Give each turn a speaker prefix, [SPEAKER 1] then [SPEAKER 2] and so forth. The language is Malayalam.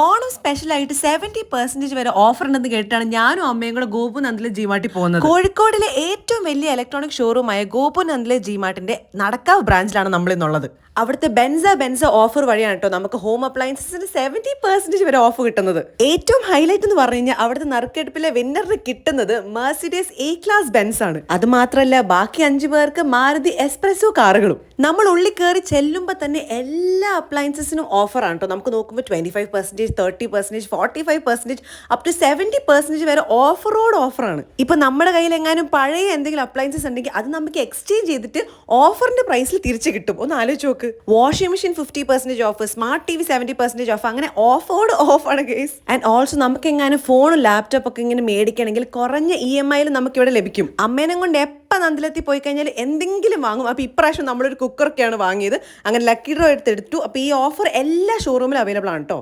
[SPEAKER 1] ഓണം സ്പെഷ്യലായിട്ട് 70% വരെ ഓഫർ ഉണ്ടെന്ന് കേട്ടാണ് ഞാനും അമ്മയും കൂടെ ഗോപു നന്ദിലെ ജിമാർട്ടിൽ പോകുന്നത്. കോഴിക്കോടിലെ ഏറ്റവും വലിയ ഇലക്ട്രോണിക് ഷോറൂമായ ഗോപു നന്ദിലെ ജിമാർട്ടിന്റെ നടക്കാവ് ബ്രാഞ്ചിലാണ് നമ്മൾ ഇന്നുള്ളത്. അവിടുത്തെ ബെൻസ ഓഫർ വഴിയാണ് കേട്ടോ നമുക്ക് ഹോം അപ്ലയൻസസിന് 70% വരെ ഓഫ് കിട്ടുന്നത്. ഏറ്റവും ഹൈലൈറ്റ് എന്ന് പറഞ്ഞു കഴിഞ്ഞാൽ അവിടുത്തെ നറുക്കെടുപ്പിലെ വിന്നറിന് കിട്ടുന്നത് മെർസിഡീസ് എ ക്ലാസ് ബെൻസ് ആണ്. അത് മാത്രമല്ല ബാക്കി 5 പേർക്ക് മാരുതി എസ്പ്രസോ കാറുകളും. നമ്മൾ ഉള്ളിൽ കയറി ചെല്ലുമ്പോൾ തന്നെ എല്ലാ അപ്ലയൻസസിനും ഓഫറാണ് കേട്ടോ. നമുക്ക് നോക്കുമ്പോൾ 25%, 30%, 45%, അപ് ടു 70% വരെ ഓഫറാണ്. ഇപ്പൊ നമ്മുടെ കയ്യിൽ എങ്ങാനും പഴയ എന്തെങ്കിലും അപ്ലയൻസസ് ഉണ്ടെങ്കിൽ അത് നമുക്ക് എക്സ്ചേഞ്ച് ചെയ്തിട്ട് ഓഫറിന്റെ പ്രൈസിൽ തിരിച്ചു കിട്ടും. ഒന്ന് ആലോചിച്ച് നോക്ക്. Washing machine 50% of, smart TV 70% of, അങ്ങനെ ഓഫാണ് ഗൈസ്. ആൻഡ് ഓൾസോ നമുക്ക് എങ്ങാനും ഫോണും ലാപ്ടോപ്പ് ഒക്കെ ഇങ്ങനെ മേടിക്കണമെങ്കിൽ കുറഞ്ഞ EMI നമുക്ക് ഇവിടെ ലഭിക്കും. അമ്മേനെ കൊണ്ട് എപ്പോൾ നന്ദിലെത്തി പോയി കഴിഞ്ഞാൽ എന്തെങ്കിലും വാങ്ങും. അപ്പോൾ ഇപ്രാവശ്യം നമ്മളൊരു കുക്കറൊക്കെയാണ് വാങ്ങിയത്. അങ്ങനെ ലക്കി ഡ്രോ എടുത്തു. അപ്പോൾ ഈ ഓഫർ എല്ലാ ഷോറൂമിലും അവൈലബിൾ ആണ് കേട്ടോ.